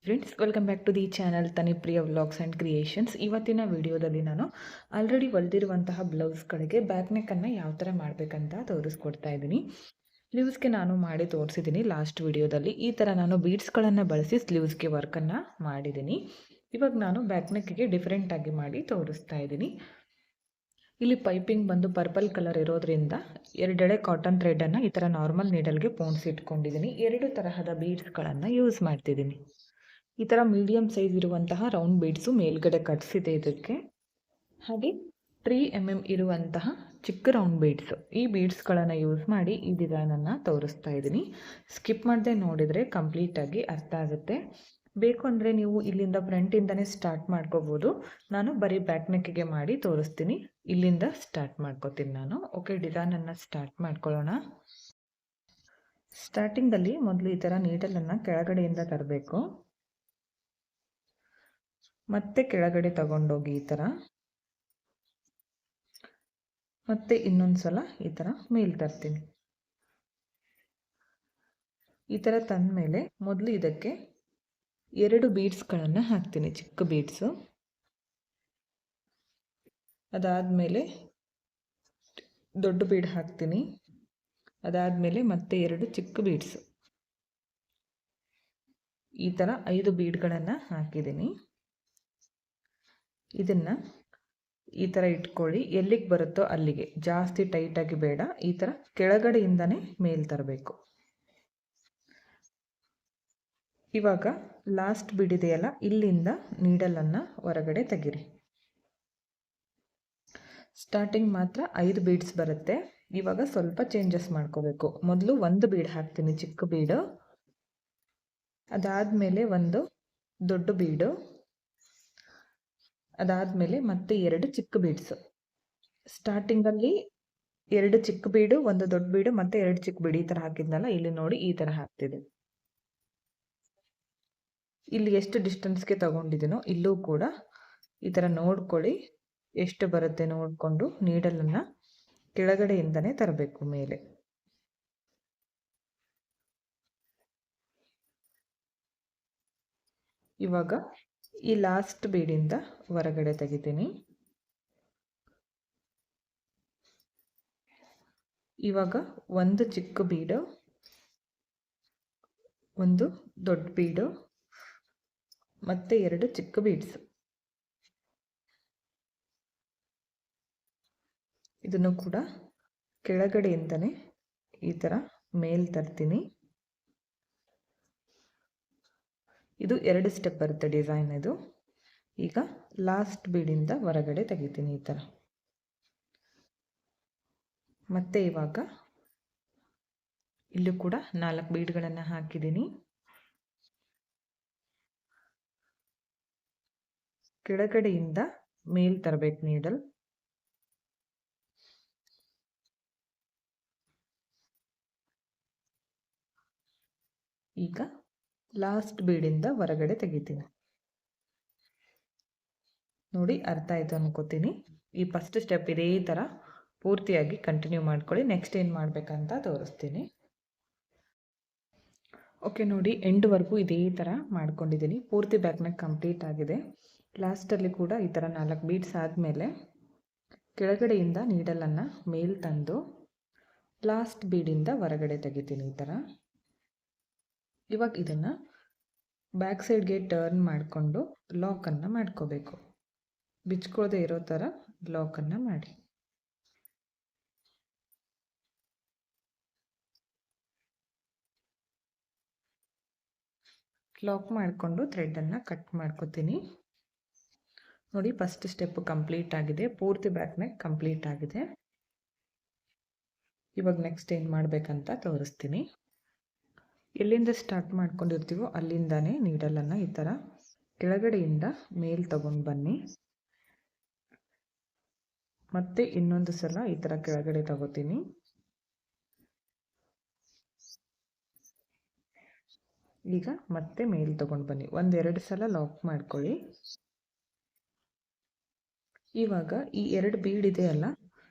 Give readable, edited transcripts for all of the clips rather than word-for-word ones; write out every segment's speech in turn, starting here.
Friends, welcome back to the channel Thanipriya vlogs and creations. ಇವತ್ತಿನ ವಿಡಿಯೋದಲ್ಲಿ ನಾನು ಆಲ್ರೆಡಿ ಹೊಲಿದಿರುವಂತಹ ಬ್ಲೌಸ್ಗಳಿಗೆ ಬ್ಯಾಕ್ ನೆಕ್ಕನ್ನು ಯಾವ ಥರ ಮಾಡಬೇಕಂತ ತೋರಿಸ್ಕೊಡ್ತಾ ಇದ್ದೀನಿ. ಸ್ಲೀವ್ಸ್ಗೆ ನಾನು ಮಾಡಿ ತೋರಿಸಿದ್ದೀನಿ ಲಾಸ್ಟ್ ವಿಡಿಯೋದಲ್ಲಿ. ಈ ಥರ ನಾನು ಬೀಡ್ಸ್ಗಳನ್ನು ಬಳಸಿ ಸ್ಲೀವ್ಸ್ಗೆ ವರ್ಕನ್ನು ಮಾಡಿದ್ದೀನಿ. ಇವಾಗ ನಾನು ಬ್ಯಾಕ್ ನೆಕ್ಕಿಗೆ ಡಿಫ್ರೆಂಟಾಗಿ ಮಾಡಿ ತೋರಿಸ್ತಾ ಇದ್ದೀನಿ. ಇಲ್ಲಿ ಪೈಪಿಂಗ್ ಬಂದು ಪರ್ಪಲ್ ಕಲರ್ ಇರೋದ್ರಿಂದ ಎರಡೆಳೆ ಕಾಟನ್ ಥ್ರೆಡನ್ನು ಈ ಥರ ನಾರ್ಮಲ್ ನೀಡಲ್ಗೆ ಪೋಣಿಸಿಟ್ಕೊಂಡಿದ್ದೀನಿ. 2 ತರಹದ ಬೀಡ್ಸ್ಗಳನ್ನು ಯೂಸ್ ಮಾಡ್ತಿದ್ದೀನಿ. ಈ ಥರ ಮೀಡಿಯಮ್ ಸೈಜ್ ಇರುವಂತಹ ರೌಂಡ್ ಬೀಡ್ಸು ಮೇಲ್ಗಡೆ ಕಟ್ಸಿದೆ ಇದಕ್ಕೆ. ಹಾಗೆ 3 mm ಇರುವಂತಹ ಚಿಕ್ಕ ರೌಂಡ್ ಬೀಡ್ಸು, ಈ ಬೀಡ್ಸ್ಗಳನ್ನು ಯೂಸ್ ಮಾಡಿ ಈ ಡಿಸೈನನ್ನು ತೋರಿಸ್ತಾ ಇದ್ದೀನಿ. ಸ್ಕಿಪ್ ಮಾಡದೆ ನೋಡಿದರೆ ಕಂಪ್ಲೀಟಾಗಿ ಅರ್ಥ ಆಗುತ್ತೆ. ಬೇಕು ಅಂದರೆ ನೀವು ಇಲ್ಲಿಂದ ಫ್ರಂಟಿಂದನೇ ಸ್ಟಾರ್ಟ್ ಮಾಡ್ಕೋಬೋದು. ನಾನು ಬರೀ ಬ್ಯಾಕ್ ನೆಕ್ಕಿಗೆ ಮಾಡಿ ತೋರಿಸ್ತೀನಿ. ಇಲ್ಲಿಂದ ಸ್ಟಾರ್ಟ್ ಮಾಡ್ಕೋತೀನಿ ನಾನು. ಓಕೆ, ಡಿಸೈನನ್ನು ಸ್ಟಾರ್ಟ್ ಮಾಡ್ಕೊಳ್ಳೋಣ. ಸ್ಟಾರ್ಟಿಂಗಲ್ಲಿ ಮೊದಲು ಈ ಥರ ನೀಡಲನ್ನು ಕೆಳಗಡೆಯಿಂದ ತರಬೇಕು. ಮತ್ತೆ ಕೆಳಗಡೆ ತಗೊಂಡೋಗಿ ಈ ಥರ, ಮತ್ತೆ ಇನ್ನೊಂದು ಸಲ ಈ ಥರ ಮೇಲ್ ತರ್ತೀನಿ. ಈ ಥರ ತಂದ ಮೇಲೆ ಮೊದಲು ಇದಕ್ಕೆ 2 ಬೀಡ್ಸ್ಗಳನ್ನು ಹಾಕ್ತೀನಿ, ಚಿಕ್ಕ ಬೀಡ್ಸು. ಅದಾದಮೇಲೆ ದೊಡ್ಡ ಬೀಡ್ ಹಾಕ್ತೀನಿ. ಅದಾದಮೇಲೆ ಮತ್ತೆ 2 ಚಿಕ್ಕ ಬೀಡ್ಸು. ಈ ಥರ 5 ಬೀಡ್ಗಳನ್ನು ಹಾಕಿದ್ದೀನಿ. ಇದನ್ನು ಈ ಥರ ಇಟ್ಕೊಳ್ಳಿ. ಎಲ್ಲಿಗೆ ಬರುತ್ತೋ ಅಲ್ಲಿಗೆ, ಜಾಸ್ತಿ ಟೈಟಾಗಿ ಬೇಡ. ಈ ಥರ ಕೆಳಗಡೆಯಿಂದನೇ ಮೇಲ್ ತರಬೇಕು. ಇವಾಗ ಲಾಸ್ಟ್ ಬಿಡಿದೆಯಲ್ಲ, ಇಲ್ಲಿಂದ ನೀಡಲನ್ನು ಹೊರಗಡೆ ತೆಗಿರಿ. ಸ್ಟಾರ್ಟಿಂಗ್ ಮಾತ್ರ 5 ಬೀಡ್ಸ್ ಬರುತ್ತೆ. ಇವಾಗ ಸ್ವಲ್ಪ ಚೇಂಜಸ್ ಮಾಡ್ಕೋಬೇಕು. ಮೊದಲು 1 ಬೀಡ್ ಹಾಕ್ತೀನಿ, ಚಿಕ್ಕ ಬೀಡು. ಅದಾದಮೇಲೆ 1 ದೊಡ್ಡ ಬೀಡು. ಅದಾದಮೇಲೆ ಮತ್ತೆ 2 ಚಿಕ್ಕ ಬೀಡ್ಸು. ಸ್ಟಾರ್ಟಿಂಗಲ್ಲಿ 2 ಚಿಕ್ಕ ಬೀಡು, 1 ದೊಡ್ಡ ಬೀಡು, ಮತ್ತೆ 2 ಚಿಕ್ಕ ಬೀಡು ಈ ಥರ ಹಾಕಿದ್ನಲ್ಲ, ಇಲ್ಲಿ ನೋಡಿ ಈ ಥರ ಹಾಕ್ತಿದೆ. ಇಲ್ಲಿ ಎಷ್ಟು ಡಿಸ್ಟೆನ್ಸ್ಗೆ ತಗೊಂಡಿದ್ದೀನೋ ಇಲ್ಲೂ ಕೂಡ ಈ ಥರ ನೋಡ್ಕೊಳ್ಳಿ. ಎಷ್ಟು ಬರುತ್ತೆ ನೋಡಿಕೊಂಡು ನೀಡಲನ್ನು ಕೆಳಗಡೆಯಿಂದನೇ ತರಬೇಕು ಮೇಲೆ. ಇವಾಗ ಈ ಲಾಸ್ಟ್ ಬೀಡಿಂದ ಹೊರಗಡೆ ತೆಗಿತೀನಿ. ಇವಾಗ 1 ಚಿಕ್ಕ ಬೀಡು, 1 ದೊಡ್ಡ ಬೀಡು, ಮತ್ತೆ 2 ಚಿಕ್ಕ ಬೀಡ್ಸ್. ಇದನ್ನು ಕೂಡ ಕೆಳಗಡೆಯಿಂದನೇ ಈ ಥರ ಮೇಲ್ ತರ್ತೀನಿ. ಇದು 2 ಸ್ಟೆಪ್ ಬರುತ್ತೆ ಡಿಸೈನ್ ಇದು. ಈಗ ಲಾಸ್ಟ್ ಬೀಡಿಂದ ಹೊರಗಡೆ ತೆಗಿತೀನಿ ಈ ಥರ. ಮತ್ತೆ ಇವಾಗ ಇಲ್ಲೂ ಕೂಡ 4 ಬೀಡ್ಗಳನ್ನು ಹಾಕಿದ್ದೀನಿ. ಕೆಳಗಡೆಯಿಂದ ಮೇಲ್ ತರಬೇಕು ನೀಡಲ್. ಈಗ ಲಾಸ್ಟ್ ಬೀಡಿಂದ ಹೊರಗಡೆ ತೆಗಿತೀನಿ. ನೋಡಿ, ಅರ್ಥ ಆಯಿತು ಅನ್ಕೋತೀನಿ. ಈ ಫಸ್ಟ್ ಸ್ಟೆಪ್ ಇದೇ ಥರ ಪೂರ್ತಿಯಾಗಿ ಕಂಟಿನ್ಯೂ ಮಾಡ್ಕೊಳ್ಳಿ. ನೆಕ್ಸ್ಟ್ ಏನು ಮಾಡಬೇಕಂತ ತೋರಿಸ್ತೀನಿ. ಓಕೆ, ನೋಡಿ, ಎಂಡ್ವರೆಗೂ ಇದೇ ಥರ ಮಾಡ್ಕೊಂಡಿದ್ದೀನಿ. ಪೂರ್ತಿ ಬ್ಯಾಕ್ ನೆಕ್ ಕಂಪ್ಲೀಟ್ ಆಗಿದೆ. ಲಾಸ್ಟಲ್ಲಿ ಕೂಡ ಈ ಥರ 4 ಬೀಡ್ಸ್ ಆದಮೇಲೆ ಕೆಳಗಡೆಯಿಂದ ನೀಡಲನ್ನು ಮೇಲ್ ತಂದು ಲಾಸ್ಟ್ ಬೀಡಿಂದ ಹೊರಗಡೆ ತೆಗಿತೀನಿ ಈ ಥರ. ಇವಾಗ ಇದನ್ನು ಬ್ಯಾಕ್ ಸೈಡ್ಗೆ ಟರ್ನ್ ಮಾಡಿಕೊಂಡು ಲಾಕನ್ನು ಮಾಡ್ಕೋಬೇಕು. ಬಿಚ್ಕೊಳ್ಳದೆ ಇರೋ ಥರ ಲಾಕನ್ನು ಮಾಡಿ. ಲಾಕ್ ಮಾಡಿಕೊಂಡು ಥ್ರೆಡನ್ನು ಕಟ್ ಮಾಡ್ಕೋತೀನಿ. ನೋಡಿ, ಫಸ್ಟ್ ಸ್ಟೆಪ್ ಕಂಪ್ಲೀಟ್ ಆಗಿದೆ. ಪೂರ್ತಿ ಬ್ಯಾಕ್ ನೆಕ್ ಕಂಪ್ಲೀಟ್ ಆಗಿದೆ. ಇವಾಗ ನೆಕ್ಸ್ಟ್ ಏನು ಮಾಡಬೇಕಂತ ತೋರಿಸ್ತೀನಿ. ಎಲ್ಲಿಂದ ಸ್ಟಾರ್ಟ್ ಮಾಡ್ಕೊಂಡಿರ್ತೀವೋ ಅಲ್ಲಿಂದಾನೇ ನೀಡಲನ್ನು ಈ ಥರ ಕೆಳಗಡೆಯಿಂದ ಮೇಲ್ ತಗೊಂಡು ಬನ್ನಿ. ಮತ್ತೆ ಇನ್ನೊಂದು ಸಲ ಈ ಥರ ಕೆಳಗಡೆ ತಗೋತೀನಿ. ಈಗ ಮತ್ತೆ ಮೇಲ್ ತಗೊಂಡು ಬನ್ನಿ. 1-2 ಸಲ ಲಾಕ್ ಮಾಡ್ಕೊಳ್ಳಿ. ಇವಾಗ ಈ 2 ಬೀಡ್ ಇದೆಯಲ್ಲ,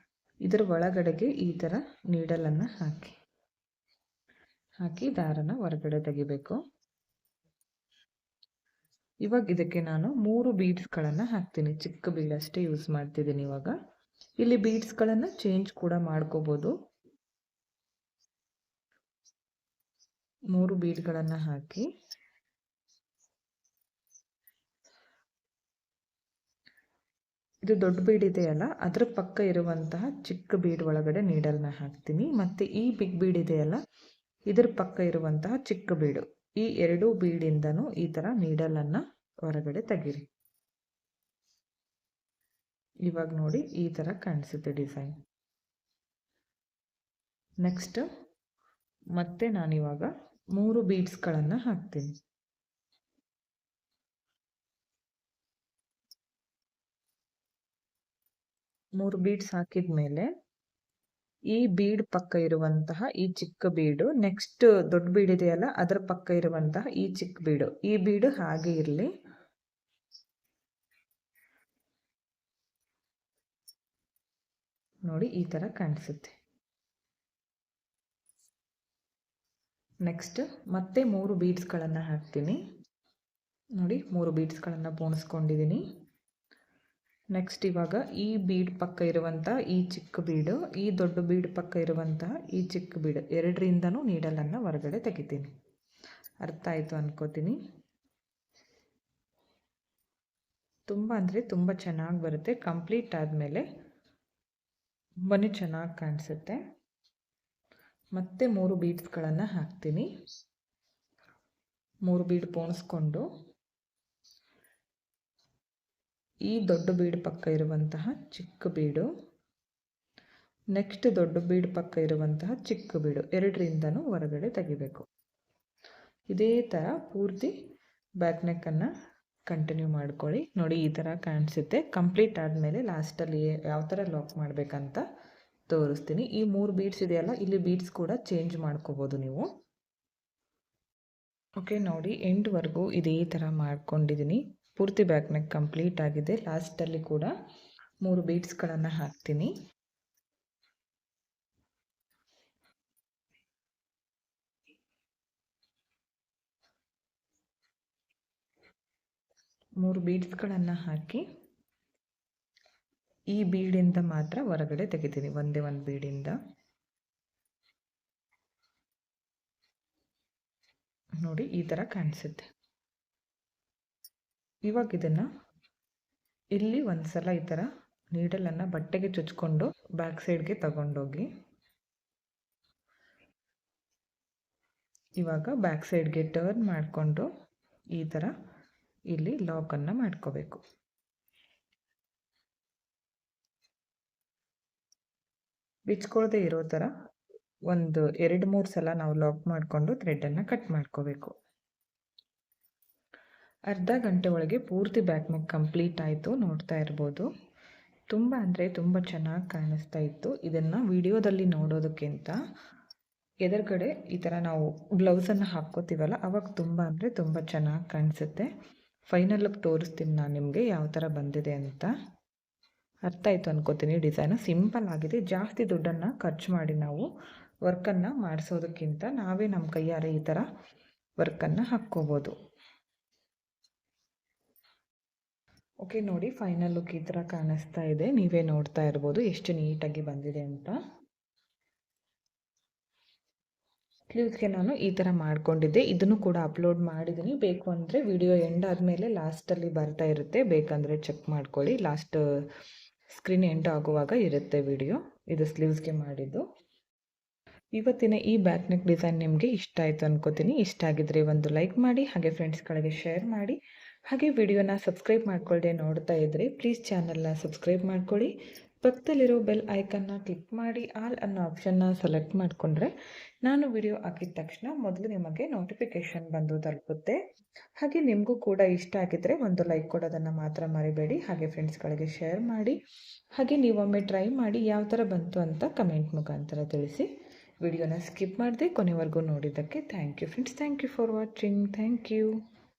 ಇದರ ಒಳಗಡೆಗೆ ಈ ಥರ ನೀಡಲನ್ನು ಹಾಕಿ ದಾರನ ಹೊರಗಡೆ ತೆಗಿಬೇಕು. ಇವಾಗ ಇದಕ್ಕೆ ನಾನು 3 ಬೀಡ್ಸ್ಗಳನ್ನು ಹಾಕ್ತೀನಿ. ಚಿಕ್ಕ ಬೀಡ್ ಅಷ್ಟೇ ಯೂಸ್ ಮಾಡ್ತಿದ್ದೀನಿ ಇವಾಗ. ಇಲ್ಲಿ ಬೀಡ್ಸ್ಗಳನ್ನು ಚೇಂಜ್ ಕೂಡ ಮಾಡ್ಕೋಬೋದು. 3 ಬೀಡ್ಗಳನ್ನು ಹಾಕಿ ಇದು ದೊಡ್ಡ ಬೀಡ್ ಇದೆಯಲ್ಲ, ಅದರ ಪಕ್ಕ ಇರುವಂತಹ ಚಿಕ್ಕ ಬೀಡ್ ಒಳಗಡೆ ನೀಡಲ್ನ ಹಾಕ್ತೀನಿ. ಮತ್ತು ಈ ಬಿಗ್ ಬೀಡ್ ಇದೆಯಲ್ಲ, ಇದರ ಪಕ್ಕ ಇರುವಂತಹ ಚಿಕ್ಕ ಬೀಡು, ಈ 2 ಬೀಡಿಂದನೂ ಈ ಥರ ನೀಡಲನ್ನು ಹೊರಗಡೆ ತೆಗೀರಿ. ಇವಾಗ ನೋಡಿ ಈ ಥರ ಕಾಣಿಸುತ್ತೆ ಡಿಸೈನ್. ನೆಕ್ಸ್ಟ್ ಮತ್ತೆ ನಾನಿವಾಗ 3 ಬೀಡ್ಸ್ಗಳನ್ನು ಹಾಕ್ತೀನಿ. 3 ಬೀಡ್ಸ್ ಹಾಕಿದ ಮೇಲೆ ಈ ಬೀಡ್ ಪಕ್ಕ ಇರುವಂತಹ ಈ ಚಿಕ್ಕ ಬೀಡು, ನೆಕ್ಸ್ಟ್ ದೊಡ್ಡ ಬೀಡ್ ಇದೆಯಲ್ಲ ಅದರ ಪಕ್ಕ ಇರುವಂತಹ ಈ ಚಿಕ್ಕ ಬೀಡು, ಈ ಬೀಡು ಹಾಗೆ ಇರಲಿ. ನೋಡಿ ಈ ಥರ ಕಾಣಿಸುತ್ತೆ. ನೆಕ್ಸ್ಟ್ ಮತ್ತೆ 3 ಬೀಡ್ಸ್ಗಳನ್ನು ಹಾಕ್ತೀನಿ. ನೋಡಿ 3 ಬೀಡ್ಸ್ಗಳನ್ನು ಪೋಣಿಸ್ಕೊಂಡಿದ್ದೀನಿ. ನೆಕ್ಸ್ಟ್ ಇವಾಗ ಈ ಬೀಡ್ ಪಕ್ಕ ಇರುವಂತಹ ಈ ಚಿಕ್ಕ ಬೀಡು, ಈ ದೊಡ್ಡ ಬೀಡ್ ಪಕ್ಕ ಇರುವಂತಹ ಈ ಚಿಕ್ಕ ಬೀಡು, ಎರಡರಿಂದನೂ ನೀಡಲನ್ನು ಹೊರಗಡೆ ತೆಗಿತೀನಿ. ಅರ್ಥ ಆಯಿತು ಅನ್ಕೋತೀನಿ. ತುಂಬ ಅಂದರೆ ತುಂಬ ಚೆನ್ನಾಗಿ ಬರುತ್ತೆ. ಕಂಪ್ಲೀಟ್ ಆದಮೇಲೆ ತುಂಬಾ ಚೆನ್ನಾಗಿ ಕಾಣಿಸುತ್ತೆ. ಮತ್ತೆ 3 ಬೀಡ್ಸ್ಗಳನ್ನು ಹಾಕ್ತೀನಿ. 3 ಬೀಡ್ ಪೋಣಿಸ್ಕೊಂಡು ಈ ದೊಡ್ಡ ಬೀಡ್ ಪಕ್ಕ ಇರುವಂತಹ ಚಿಕ್ಕ ಬೀಡು, ನೆಕ್ಸ್ಟ್ ದೊಡ್ಡ ಬೀಡ್ ಪಕ್ಕ ಇರುವಂತಹ ಚಿಕ್ಕ ಬೀಡು, ಎರಡರಿಂದನೂ ಹೊರಗಡೆ ತೆಗಿಬೇಕು. ಇದೇ ಥರ ಪೂರ್ತಿ ಬ್ಯಾಕ್ ನೆಕ್ಕನ್ನು ಕಂಟಿನ್ಯೂ ಮಾಡ್ಕೊಳ್ಳಿ. ನೋಡಿ ಈ ಥರ ಕಾಣಿಸುತ್ತೆ. ಕಂಪ್ಲೀಟ್ ಆದಮೇಲೆ ಲಾಸ್ಟಲ್ಲಿ ಯಾವ ಥರ ಲಾಕ್ ಮಾಡಬೇಕಂತ ತೋರಿಸ್ತೀನಿ. ಈ 3 ಬೀಡ್ಸ್ ಇದೆಯಲ್ಲ, ಇಲ್ಲಿ ಬೀಡ್ಸ್ ಕೂಡ ಚೇಂಜ್ ಮಾಡ್ಕೋಬೋದು ನೀವು. ಓಕೆ, ನೋಡಿ ಎಂಡ್ವರೆಗೂ ಇದೇ ಥರ ಮಾಡ್ಕೊಂಡಿದ್ದೀನಿ. ಪೂರ್ತಿ ಬ್ಯಾಕ್ ನೆಕ್ ಕಂಪ್ಲೀಟ್ ಆಗಿದೆ. ಲಾಸ್ಟಲ್ಲಿ ಕೂಡ 3 ಬೀಡ್ಸ್ಗಳನ್ನು ಹಾಕ್ತೀನಿ. ಮೂರು ಬೀಡ್ಸ್ಗಳನ್ನು ಹಾಕಿ ಈ ಬೀಡಿಂದ ಮಾತ್ರ ಹೊರಗಡೆ ತೆಗಿತೀನಿ, ಒಂದೇ ಒಂದು ಬೀಡಿಂದ. ನೋಡಿ ಈ ಥರ ಕಾಣಿಸುತ್ತೆ. ಇವಾಗ ಇದನ್ನು ಇಲ್ಲಿ ಒಂದ್ಸಲ ಈ ಥರ ನೀಡಲನ್ನು ಬಟ್ಟೆಗೆ ಚುಚ್ಕೊಂಡು ಬ್ಯಾಕ್ ಸೈಡ್ಗೆ ತಗೊಂಡೋಗಿ, ಇವಾಗ ಬ್ಯಾಕ್ ಸೈಡ್ಗೆ ಟರ್ನ್ ಮಾಡಿಕೊಂಡು ಈ ಥರ ಇಲ್ಲಿ ಲಾಕನ್ನು ಮಾಡ್ಕೋಬೇಕು. ಬಿಚ್ಕೊಳ್ಳದೆ ಇರೋ ಥರ ಒಂದು 2-3 ಸಲ ನಾವು ಲಾಕ್ ಮಾಡಿಕೊಂಡು ಥ್ರೆಡನ್ನು ಕಟ್ ಮಾಡ್ಕೋಬೇಕು. ಅರ್ಧ ಗಂಟೆ ಒಳಗೆ ಪೂರ್ತಿ ಬ್ಯಾಕ್ ನೆಕ್ ಕಂಪ್ಲೀಟ್ ಆಯಿತು. ನೋಡ್ತಾ ಇರ್ಬೋದು, ತುಂಬ ಅಂದರೆ ತುಂಬ ಚೆನ್ನಾಗಿ ಕಾಣಿಸ್ತಾ ಇತ್ತು. ಇದನ್ನು ವಿಡಿಯೋದಲ್ಲಿ ನೋಡೋದಕ್ಕಿಂತ ಎದುರುಗಡೆ ಈ ಥರ ನಾವು ಗ್ಲೌಸನ್ನು ಹಾಕ್ಕೋತೀವಲ್ಲ, ಅವಾಗ ತುಂಬ ಅಂದರೆ ತುಂಬ ಚೆನ್ನಾಗಿ ಕಾಣಿಸುತ್ತೆ. ಫೈನಲ್ ಲುಕ್ ತೋರಿಸ್ತೀನಿ ನಾನು ನಿಮಗೆ ಯಾವ ಥರ ಬಂದಿದೆ ಅಂತ. ಅರ್ಥ ಆಯಿತು ಅನ್ಕೋತೀನಿ. ಡಿಸೈನು ಸಿಂಪಲ್ ಆಗಿದೆ. ಜಾಸ್ತಿ ದುಡ್ಡನ್ನು ಖರ್ಚು ಮಾಡಿ ನಾವು ವರ್ಕನ್ನು ಮಾಡಿಸೋದಕ್ಕಿಂತ ನಾವೇ ನಮ್ಮ ಕೈಯಾರೆ ಈ ಥರ ವರ್ಕನ್ನು ಹಾಕ್ಕೋಬೋದು. ಓಕೆ, ನೋಡಿ ಫೈನಲ್ ಲುಕ್ ಈ ಥರ ಕಾಣಿಸ್ತಾ ಇದೆ. ನೀವೇ ನೋಡ್ತಾ ಇರ್ಬೋದು ಎಷ್ಟು ನೀಟಾಗಿ ಬಂದಿದೆ ಅಂತ. ಸ್ಲೀವ್ಸ್ಗೆ ನಾನು ಈ ಥರ ಮಾಡ್ಕೊಂಡಿದ್ದೆ. ಇದನ್ನು ಕೂಡ ಅಪ್ಲೋಡ್ ಮಾಡಿದ್ದೀನಿ. ಬೇಕು ಅಂದರೆ ವಿಡಿಯೋ ಎಂಡ್ ಆದಮೇಲೆ ಲಾಸ್ಟಲ್ಲಿ ಬರ್ತಾ ಇರುತ್ತೆ, ಬೇಕಂದರೆ ಚೆಕ್ ಮಾಡ್ಕೊಳ್ಳಿ. ಲಾಸ್ಟ್ ಸ್ಕ್ರೀನ್ ಎಂಡ್ ಆಗುವಾಗ ಇರುತ್ತೆ ವಿಡಿಯೋ. ಇದು ಸ್ಲೀವ್ಸ್ಗೆ ಮಾಡಿದ್ದು. ಇವತ್ತಿನ ಈ ಬ್ಯಾಕ್ ನೆಕ್ ಡಿಸೈನ್ ನಿಮಗೆ ಇಷ್ಟ ಆಯಿತು ಅನ್ಕೋತೀನಿ. ಇಷ್ಟ ಆಗಿದ್ರೆ ಒಂದು ಲೈಕ್ ಮಾಡಿ, ಹಾಗೆ ಫ್ರೆಂಡ್ಸ್ಗಳಿಗೆ ಶೇರ್ ಮಾಡಿ, ಹಾಗೆ ವಿಡಿಯೋನ ಸಬ್ಸ್ಕ್ರೈಬ್ ಮಾಡ್ಕೊಳ್ಳದೆ ನೋಡ್ತಾ ಇದ್ದರೆ ಪ್ಲೀಸ್ ಚಾನಲ್ನ ಸಬ್ಸ್ಕ್ರೈಬ್ ಮಾಡ್ಕೊಳ್ಳಿ. ಪಕ್ಕದಲ್ಲಿರೋ ಬೆಲ್ ಐಕನ್ನ ಕ್ಲಿಕ್ ಮಾಡಿ ಆಲ್ ಅನ್ನೋ ಆಪ್ಷನ್ನ ಸೆಲೆಕ್ಟ್ ಮಾಡಿಕೊಂಡ್ರೆ ನಾನು ವಿಡಿಯೋ ಹಾಕಿದ ತಕ್ಷಣ ಮೊದಲು ನಿಮಗೆ ನೋಟಿಫಿಕೇಷನ್ ಬಂದು ತಲುಪುತ್ತೆ. ಹಾಗೆ ನಿಮಗೂ ಕೂಡ ಇಷ್ಟ ಆಗಿದ್ದರೆ ಒಂದು ಲೈಕ್ ಕೊಡೋದನ್ನು ಮಾತ್ರ ಮರಿಬೇಡಿ. ಹಾಗೆ ಫ್ರೆಂಡ್ಸ್ಗಳಿಗೆ ಶೇರ್ ಮಾಡಿ, ಹಾಗೆ ನೀವೊಮ್ಮೆ ಟ್ರೈ ಮಾಡಿ ಯಾವ ಥರ ಬಂತು ಅಂತ ಕಮೆಂಟ್ ಮುಖಾಂತರ ತಿಳಿಸಿ. ವಿಡಿಯೋನ ಸ್ಕಿಪ್ ಮಾಡದೆ ಕೊನೆವರೆಗೂ ನೋಡಿದ್ದಕ್ಕೆ thank you friends. Thank you for watching. Thank you.